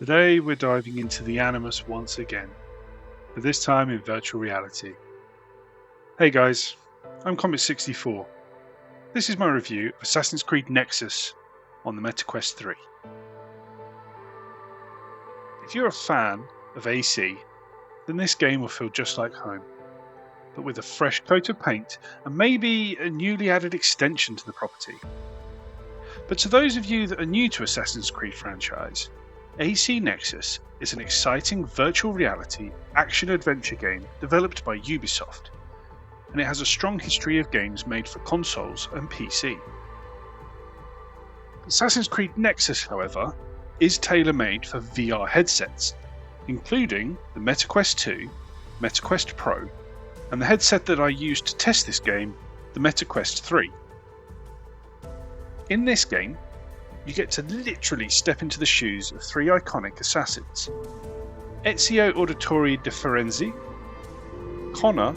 Today we're diving into the Animus once again, but this time in virtual reality. Hey guys, I'm Comet64. This is my review of Assassin's Creed Nexus on the MetaQuest 3. If you're a fan of AC, then this game will feel just like home, but with a fresh coat of paint and maybe a newly added extension to the property. But to those of you that are new to Assassin's Creed franchise, AC Nexus is an exciting virtual reality action-adventure game developed by Ubisoft, and it has a strong history of games made for consoles and PC. Assassin's Creed Nexus, however, is tailor-made for VR headsets, including the MetaQuest 2, MetaQuest Pro, and the headset that I used to test this game, the MetaQuest 3. In this game, you get to literally step into the shoes of three iconic assassins: Ezio Auditore de Firenze, Connor,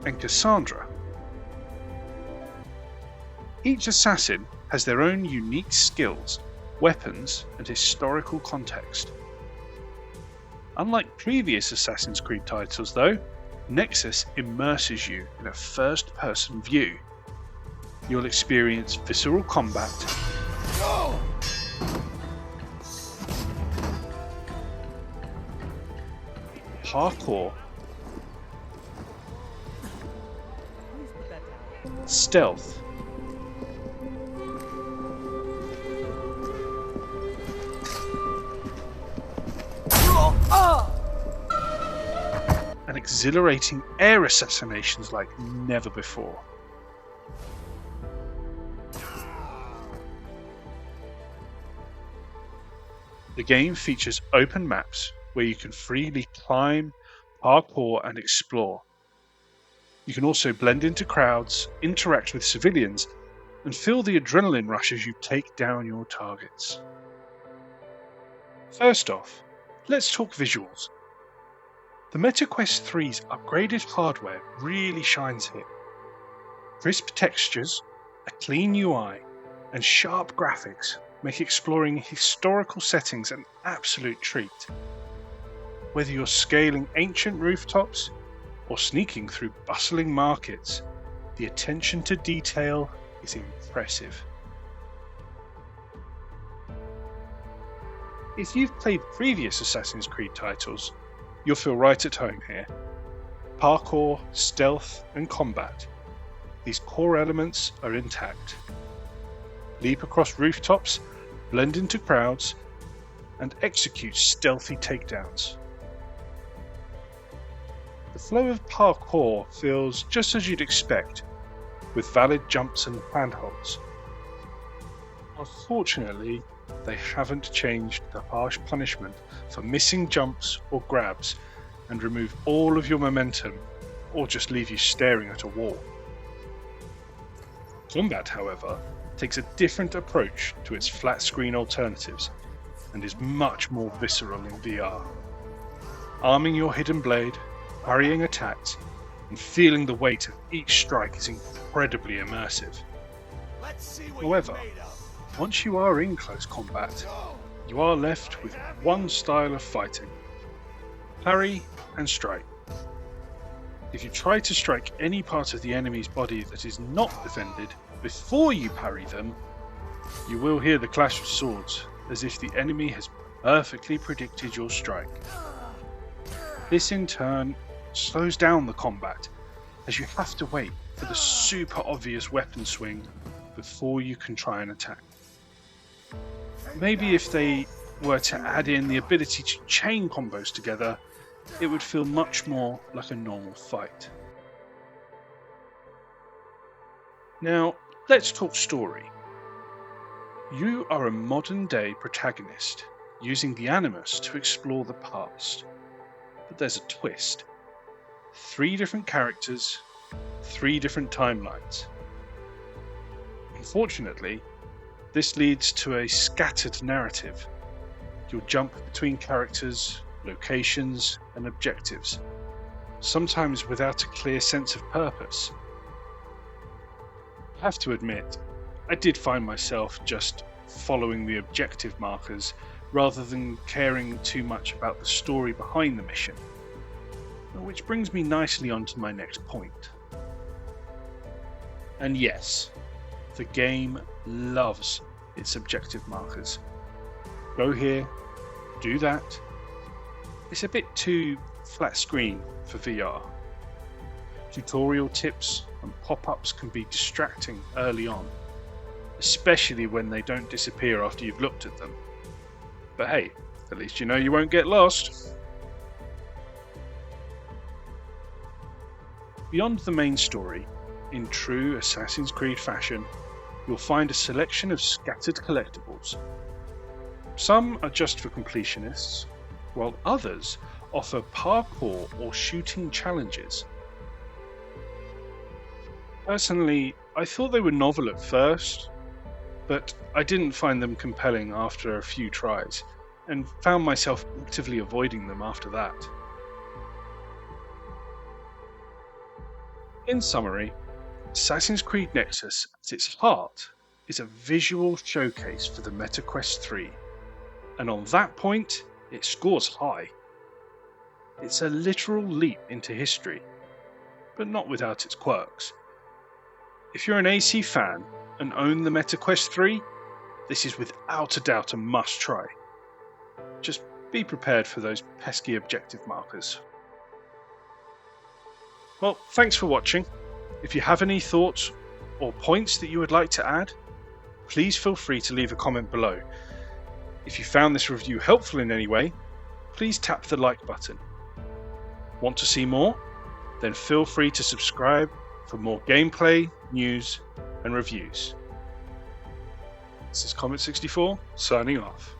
and Cassandra. Each assassin has their own unique skills, weapons, and historical context. Unlike previous Assassin's Creed titles though, Nexus immerses you in a first-person view. You'll experience visceral combat, parkour, stealth, and exhilarating air assassinations like never before. The game features open maps where you can freely climb, parkour, and explore. You can also blend into crowds, interact with civilians, and feel the adrenaline rush as you take down your targets. First off, let's talk visuals. The MetaQuest 3's upgraded hardware really shines here. Crisp textures, a clean UI, and sharp graphics make exploring historical settings an absolute treat. Whether you're scaling ancient rooftops or sneaking through bustling markets, the attention to detail is impressive. If you've played previous Assassin's Creed titles, you'll feel right at home here. Parkour, stealth, and combat. These core elements are intact. Leap across rooftops, blend into crowds, and execute stealthy takedowns. The flow of parkour feels just as you'd expect, with valid jumps and handholds. Unfortunately, they haven't changed the harsh punishment for missing jumps or grabs and remove all of your momentum, or just leave you staring at a wall. Combat, however, takes a different approach to its flat screen alternatives and is much more visceral in VR. Arming your hidden blade, parrying attacks, and feeling the weight of each strike is incredibly immersive. However, once you are in close combat, you are left with one style of fighting: parry and strike. If you try to strike any part of the enemy's body that is not defended before you parry them, you will hear the clash of swords, as if the enemy has perfectly predicted your strike. This in turn slows down the combat, as you have to wait for the super obvious weapon swing before you can try and attack. Maybe if they were to add in the ability to chain combos together, it would feel much more like a normal fight. Now, let's talk story. You are a modern-day protagonist, using the Animus to explore the past. But there's a twist. 3 different characters, 3 different timelines. Unfortunately, this leads to a scattered narrative. You'll jump between characters, locations, and objectives, sometimes without a clear sense of purpose. I have to admit, I did find myself just following the objective markers rather than caring too much about the story behind the mission. Which brings me nicely onto my next point. And yes, the game loves its objective markers. Go here, do that. It's a bit too flat screen for VR. Tutorial tips and pop-ups can be distracting early on, especially when they don't disappear after you've looked at them. But hey, at least you know you won't get lost. Beyond the main story, in true Assassin's Creed fashion, you'll find a selection of scattered collectibles. Some are just for completionists, while others offer parkour or shooting challenges. Personally, I thought they were novel at first, but I didn't find them compelling after a few tries, and found myself actively avoiding them after that. In summary, Assassin's Creed Nexus at its heart is a visual showcase for the MetaQuest 3, and on that point, it scores high. It's a literal leap into history, but not without its quirks. If you're an AC fan and own the MetaQuest 3, this is without a doubt a must try. Just be prepared for those pesky objective markers. Well, thanks for watching. If you have any thoughts or points that you would like to add, please feel free to leave a comment below. If you found this review helpful in any way, please tap the like button. Want to see more? Then feel free to subscribe for more gameplay, news, and reviews. This is Comet64 signing off.